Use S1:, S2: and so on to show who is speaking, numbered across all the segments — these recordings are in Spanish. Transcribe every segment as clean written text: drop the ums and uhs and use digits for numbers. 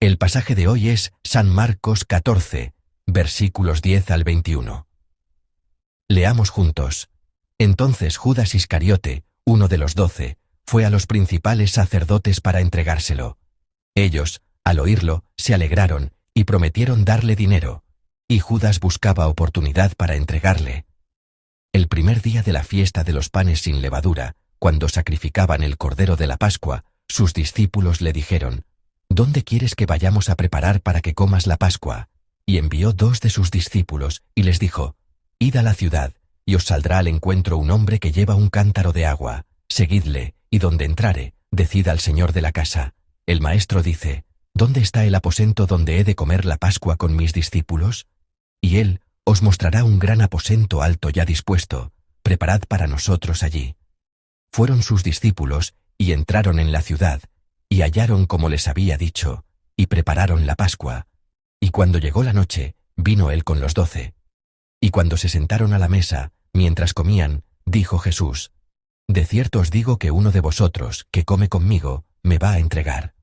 S1: El pasaje de hoy es San Marcos 14, versículos 10 al 21. Leamos juntos. Entonces Judas Iscariote, uno de los 12, fue a los principales sacerdotes para entregárselo. Ellos, al oírlo, se alegraron y prometieron darle dinero, y Judas buscaba oportunidad para entregarle. El primer día de la fiesta de los panes sin levadura, cuando sacrificaban el cordero de la Pascua, sus discípulos le dijeron: ¿Dónde quieres que vayamos a preparar para que comas la Pascua? Y envió 2 de sus discípulos, y les dijo: Id a la ciudad, y os saldrá al encuentro un hombre que lleva un cántaro de agua. Seguidle, y donde entrare, decid al señor de la casa: el maestro dice, ¿dónde está el aposento donde he de comer la Pascua con mis discípulos? Y él os mostrará un gran aposento alto ya dispuesto, preparad para nosotros allí. Fueron sus discípulos, y entraron en la ciudad, y hallaron como les había dicho, y prepararon la Pascua. Y cuando llegó la noche, vino él con los 12. Y cuando se sentaron a la mesa, mientras comían, dijo Jesús: De cierto os digo que uno de vosotros, que come conmigo, me va a entregar.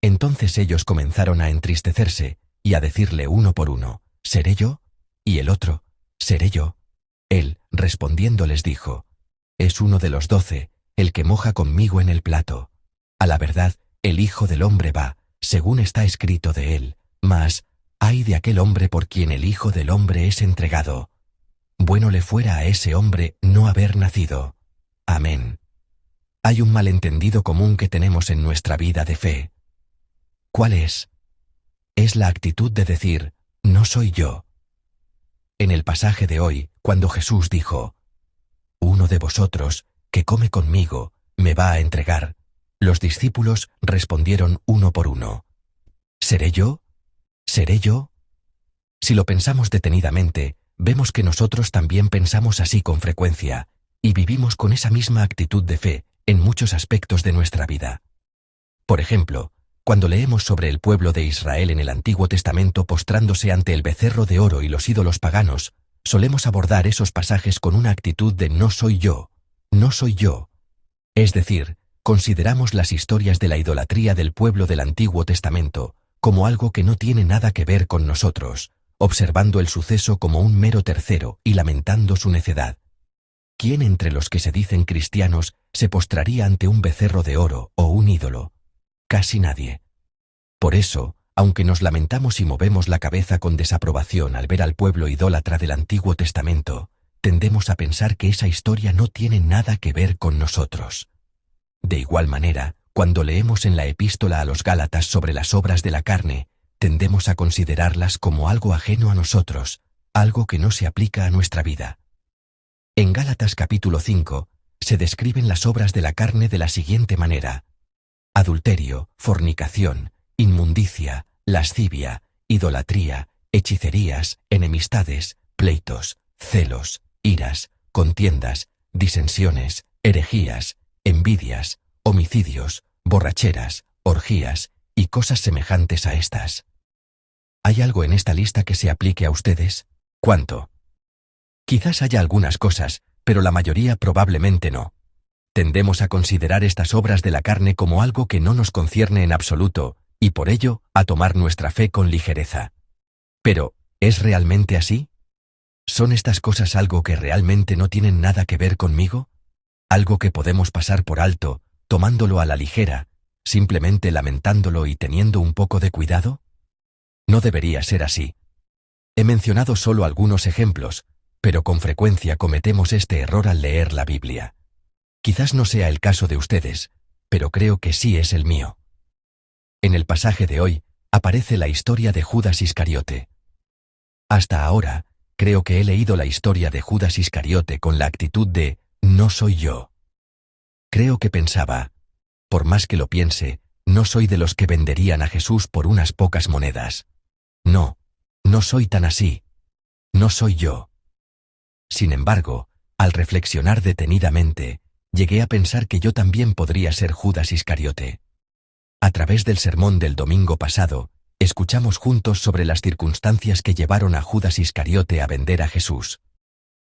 S1: Entonces ellos comenzaron a entristecerse, y a decirle uno por uno: ¿Seré yo? Y el otro: ¿Seré yo? Él, respondiendo, les dijo: Es uno de los 12, el que moja conmigo en el plato. A la verdad, el Hijo del Hombre va, según está escrito de él, mas ¡ay de aquel hombre por quien el Hijo del Hombre es entregado! Bueno le fuera a ese hombre no haber nacido. Amén. Hay un malentendido común que tenemos en nuestra vida de fe. ¿Cuál es? Es la actitud de decir: no soy yo. En el pasaje de hoy, cuando Jesús dijo: Uno de vosotros, que come conmigo, me va a entregar, los discípulos respondieron uno por uno: ¿Seré yo? ¿Seré yo? Si lo pensamos detenidamente, vemos que nosotros también pensamos así con frecuencia, y vivimos con esa misma actitud de fe en muchos aspectos de nuestra vida. Por ejemplo, cuando leemos sobre el pueblo de Israel en el Antiguo Testamento postrándose ante el becerro de oro y los ídolos paganos, solemos abordar esos pasajes con una actitud de no soy yo, no soy yo. Es decir, consideramos las historias de la idolatría del pueblo del Antiguo Testamento como algo que no tiene nada que ver con nosotros, observando el suceso como un mero tercero y lamentando su necedad. ¿Quién entre los que se dicen cristianos se postraría ante un becerro de oro o un ídolo? Casi nadie. Por eso, aunque nos lamentamos y movemos la cabeza con desaprobación al ver al pueblo idólatra del Antiguo Testamento, tendemos a pensar que esa historia no tiene nada que ver con nosotros. De igual manera, cuando leemos en la epístola a los Gálatas sobre las obras de la carne, tendemos a considerarlas como algo ajeno a nosotros, algo que no se aplica a nuestra vida. En Gálatas capítulo 5, se describen las obras de la carne de la siguiente manera: adulterio, fornicación, inmundicia, lascivia, idolatría, hechicerías, enemistades, pleitos, celos, iras, contiendas, disensiones, herejías, envidias, homicidios, borracheras, orgías y cosas semejantes a estas. ¿Hay algo en esta lista que se aplique a ustedes? ¿Cuánto? Quizás haya algunas cosas, pero la mayoría probablemente no. Tendemos a considerar estas obras de la carne como algo que no nos concierne en absoluto, y por ello, a tomar nuestra fe con ligereza. Pero, ¿es realmente así? ¿Son estas cosas algo que realmente no tienen nada que ver conmigo? ¿Algo que podemos pasar por alto, tomándolo a la ligera, simplemente lamentándolo y teniendo un poco de cuidado? No debería ser así. He mencionado solo algunos ejemplos, pero con frecuencia cometemos este error al leer la Biblia. Quizás no sea el caso de ustedes, pero creo que sí es el mío. En el pasaje de hoy, aparece la historia de Judas Iscariote. Hasta ahora, creo que he leído la historia de Judas Iscariote con la actitud de no soy yo. Creo que pensaba: por más que lo piense, no soy de los que venderían a Jesús por unas pocas monedas. No, no soy tan así. No soy yo. Sin embargo, al reflexionar detenidamente, llegué a pensar que yo también podría ser Judas Iscariote. A través del sermón del domingo pasado, escuchamos juntos sobre las circunstancias que llevaron a Judas Iscariote a vender a Jesús.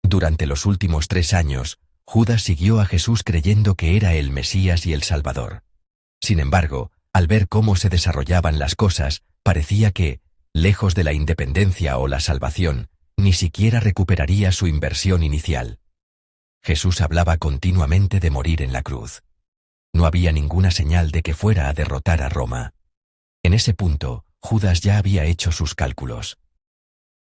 S1: Durante los últimos 3 años, Judas siguió a Jesús creyendo que era el Mesías y el Salvador. Sin embargo, Al ver cómo se desarrollaban las cosas, parecía que, lejos de la independencia o la salvación, ni siquiera recuperaría su inversión inicial. Jesús hablaba continuamente de morir en la cruz. No había ninguna señal de que fuera a derrotar a Roma. En ese punto, Judas ya había hecho sus cálculos.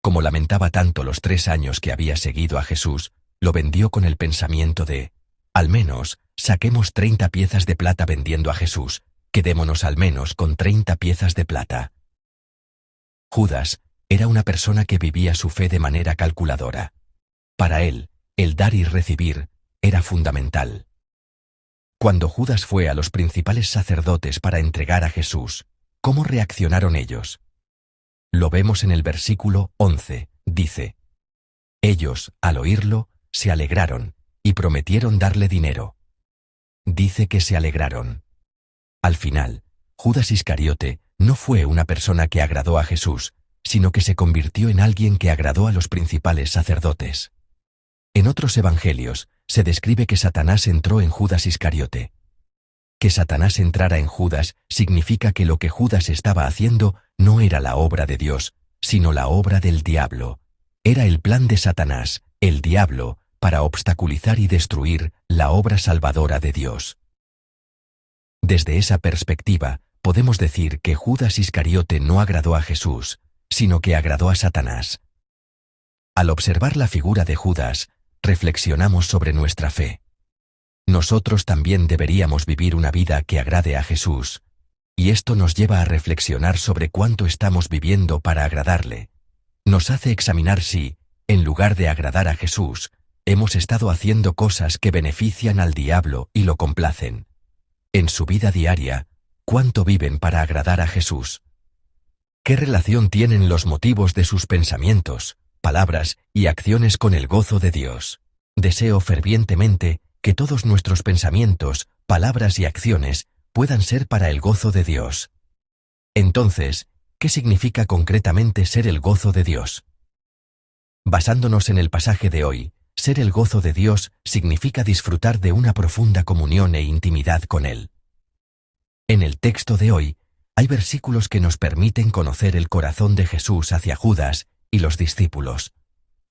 S1: Como lamentaba tanto los 3 años que había seguido a Jesús, lo vendió con el pensamiento de, al menos, saquemos 30 piezas de plata vendiendo a Jesús, quedémonos al menos con 30 piezas de plata. Judas era una persona que vivía su fe de manera calculadora. Para él, el dar y recibir era fundamental. Cuando Judas fue a los principales sacerdotes para entregar a Jesús, ¿cómo reaccionaron ellos? Lo vemos en el versículo 11, dice: ellos, al oírlo, se alegraron, y prometieron darle dinero. Dice que se alegraron. Al final, Judas Iscariote no fue una persona que agradó a Jesús, sino que se convirtió en alguien que agradó a los principales sacerdotes. En otros evangelios, se describe que Satanás entró en Judas Iscariote. Que Satanás entrara en Judas significa que lo que Judas estaba haciendo no era la obra de Dios, sino la obra del diablo. Era el plan de Satanás, el diablo, para obstaculizar y destruir la obra salvadora de Dios. Desde esa perspectiva, podemos decir que Judas Iscariote no agradó a Jesús, sino que agradó a Satanás. Al observar la figura de Judas, reflexionamos sobre nuestra fe. Nosotros también deberíamos vivir una vida que agrade a Jesús, y esto nos lleva a reflexionar sobre cuánto estamos viviendo para agradarle. Nos hace examinar si, en lugar de agradar a Jesús, hemos estado haciendo cosas que benefician al diablo y lo complacen. En su vida diaria, ¿cuánto viven para agradar a Jesús? ¿Qué relación tienen los motivos de sus pensamientos, palabras y acciones con el gozo de Dios? Deseo fervientemente que todos nuestros pensamientos, palabras y acciones puedan ser para el gozo de Dios. Entonces, ¿qué significa concretamente ser el gozo de Dios? Basándonos en el pasaje de hoy, ser el gozo de Dios significa disfrutar de una profunda comunión e intimidad con Él. En el texto de hoy, hay versículos que nos permiten conocer el corazón de Jesús hacia Judas y los discípulos.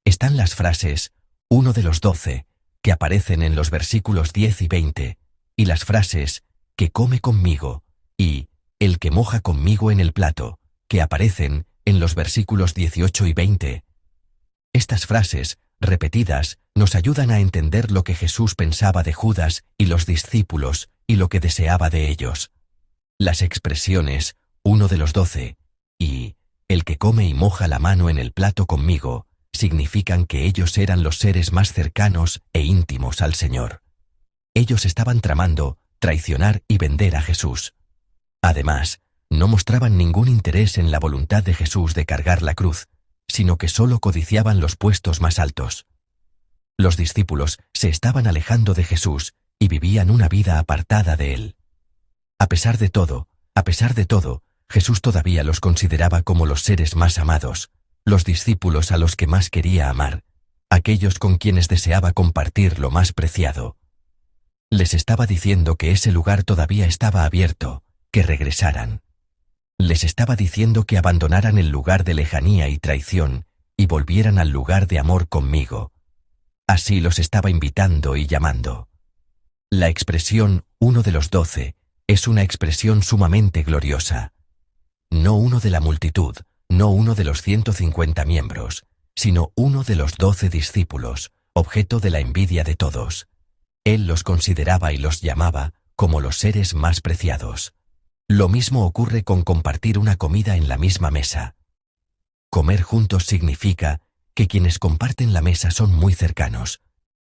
S1: Están las frases, uno de los 12, que aparecen en los versículos 10 y 20, y las frases, que come conmigo, y el que moja conmigo en el plato, que aparecen en los versículos 18 y 20. Estas frases, repetidas, nos ayudan a entender lo que Jesús pensaba de Judas y los discípulos y lo que deseaba de ellos. Las expresiones, uno de los 12, y el que come y moja la mano en el plato conmigo, significan que ellos eran los seres más cercanos e íntimos al Señor. Ellos estaban tramando traicionar y vender a Jesús. Además, no mostraban ningún interés en la voluntad de Jesús de cargar la cruz, sino que solo codiciaban los puestos más altos. Los discípulos se estaban alejando de Jesús y vivían una vida apartada de Él. A pesar de todo, Jesús todavía los consideraba como los seres más amados, los discípulos a los que más quería amar, aquellos con quienes deseaba compartir lo más preciado. Les estaba diciendo que ese lugar todavía estaba abierto, que regresaran. Les estaba diciendo que abandonaran el lugar de lejanía y traición y volvieran al lugar de amor conmigo. Así los estaba invitando y llamando. La expresión uno de los 12 es una expresión sumamente gloriosa. No uno de la multitud, no uno de los 150 miembros, sino uno de los 12 discípulos, objeto de la envidia de todos. Él los consideraba y los llamaba como los seres más preciados. Lo mismo ocurre con compartir una comida en la misma mesa. Comer juntos significa que quienes comparten la mesa son muy cercanos.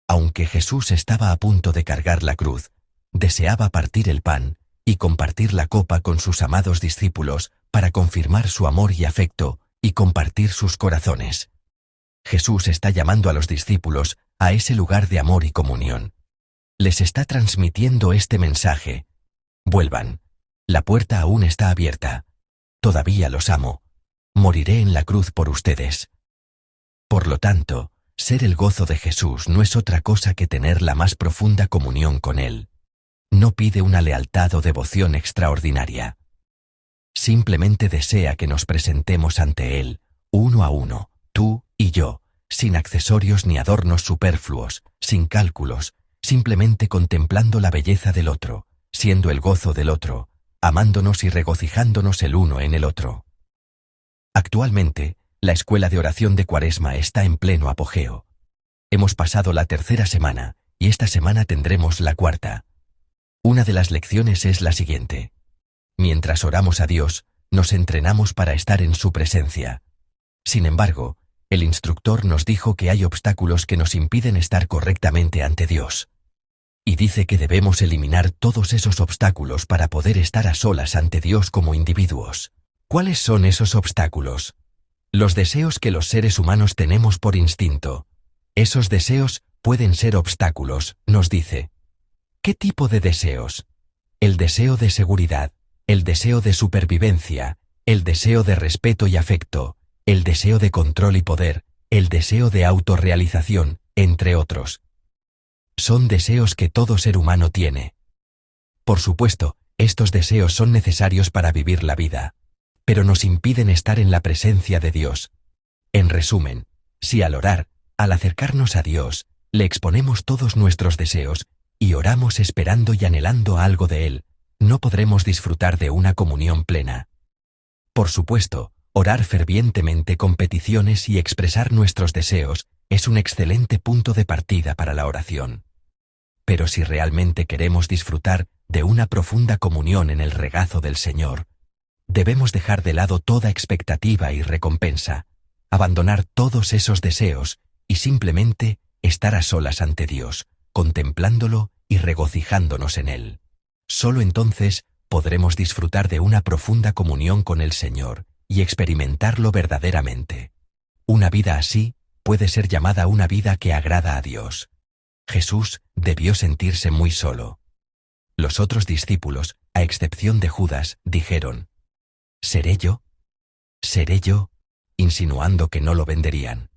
S1: Aunque Jesús estaba a punto de cargar la cruz, deseaba partir el pan y compartir la copa con sus amados discípulos para confirmar su amor y afecto y compartir sus corazones. Jesús está llamando a los discípulos a ese lugar de amor y comunión. Les está transmitiendo este mensaje: vuelvan, la puerta aún está abierta, todavía los amo, moriré en la cruz por ustedes. Por lo tanto, ser el gozo de Jesús no es otra cosa que tener la más profunda comunión con Él. No pide una lealtad o devoción extraordinaria. Simplemente desea que nos presentemos ante Él, uno a uno, tú y yo, sin accesorios ni adornos superfluos, sin cálculos, simplemente contemplando la belleza del otro, siendo el gozo del otro, amándonos y regocijándonos el uno en el otro. Actualmente, la escuela de oración de Cuaresma está en pleno apogeo. Hemos pasado la tercera semana, y esta semana tendremos la cuarta. Una de las lecciones es la siguiente. Mientras oramos a Dios, nos entrenamos para estar en su presencia. Sin embargo, el instructor nos dijo que hay obstáculos que nos impiden estar correctamente ante Dios. Y dice que debemos eliminar todos esos obstáculos para poder estar a solas ante Dios como individuos. ¿Cuáles son esos obstáculos? Los deseos que los seres humanos tenemos por instinto. Esos deseos pueden ser obstáculos, nos dice. ¿Qué tipo de deseos? El deseo de seguridad, el deseo de supervivencia, el deseo de respeto y afecto, el deseo de control y poder, el deseo de autorrealización, entre otros. Son deseos que todo ser humano tiene. Por supuesto, estos deseos son necesarios para vivir la vida, pero nos impiden estar en la presencia de Dios. En resumen, si al orar, al acercarnos a Dios, le exponemos todos nuestros deseos, y oramos esperando y anhelando algo de Él, no podremos disfrutar de una comunión plena. Por supuesto, orar fervientemente con peticiones y expresar nuestros deseos es un excelente punto de partida para la oración. Pero si realmente queremos disfrutar de una profunda comunión en el regazo del Señor, debemos dejar de lado toda expectativa y recompensa, abandonar todos esos deseos y simplemente estar a solas ante Dios, contemplándolo y regocijándonos en Él. Solo entonces podremos disfrutar de una profunda comunión con el Señor y experimentarlo verdaderamente. Una vida así puede ser llamada una vida que agrada a Dios. Jesús debió sentirse muy solo. Los otros discípulos, a excepción de Judas, dijeron: ¿Seré yo? ¿Seré yo?, insinuando que no lo venderían.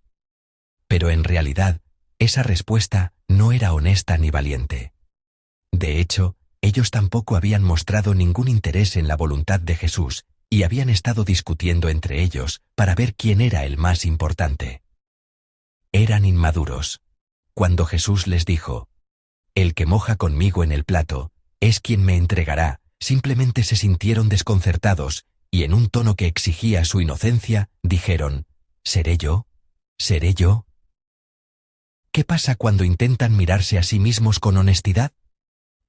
S1: Pero en realidad, esa respuesta no era honesta ni valiente. De hecho, ellos tampoco habían mostrado ningún interés en la voluntad de Jesús y habían estado discutiendo entre ellos para ver quién era el más importante. Eran inmaduros. Cuando Jesús les dijo: «El que moja conmigo en el plato es quien me entregará», simplemente se sintieron desconcertados y en un tono que exigía su inocencia, dijeron: «¿Seré yo? ¿Seré yo?». ¿Qué pasa cuando intentan mirarse a sí mismos con honestidad?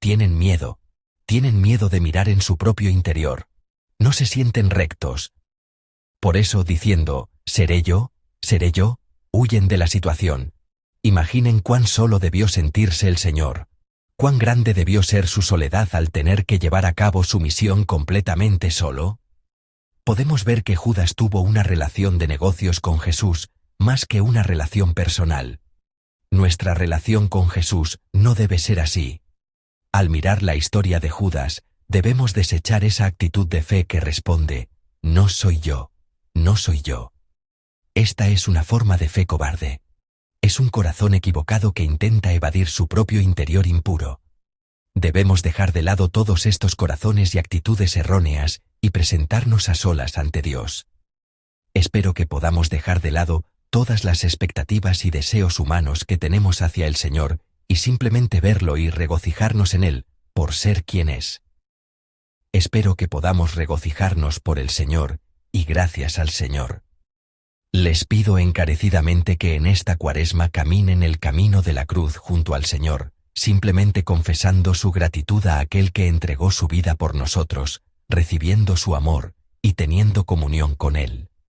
S1: Tienen miedo de mirar en su propio interior. No se sienten rectos. Por eso, diciendo «¿Seré yo? ¿Seré yo?», huyen de la situación. Imaginen cuán solo debió sentirse el Señor. Cuán grande debió ser su soledad al tener que llevar a cabo su misión completamente solo. Podemos ver que Judas tuvo una relación de negocios con Jesús, más que una relación personal. Nuestra relación con Jesús no debe ser así. Al mirar la historia de Judas, debemos desechar esa actitud de fe que responde: «No soy yo, no soy yo». Esta es una forma de fe cobarde. Es un corazón equivocado que intenta evadir su propio interior impuro. Debemos dejar de lado todos estos corazones y actitudes erróneas y presentarnos a solas ante Dios. Espero que podamos dejar de lado todas las expectativas y deseos humanos que tenemos hacia el Señor y simplemente verlo y regocijarnos en Él, por ser quien es. Espero que podamos regocijarnos por el Señor y gracias al Señor. Les pido encarecidamente que en esta Cuaresma caminen el camino de la cruz junto al Señor, simplemente confesando su gratitud a aquel que entregó su vida por nosotros, recibiendo su amor y teniendo comunión con Él.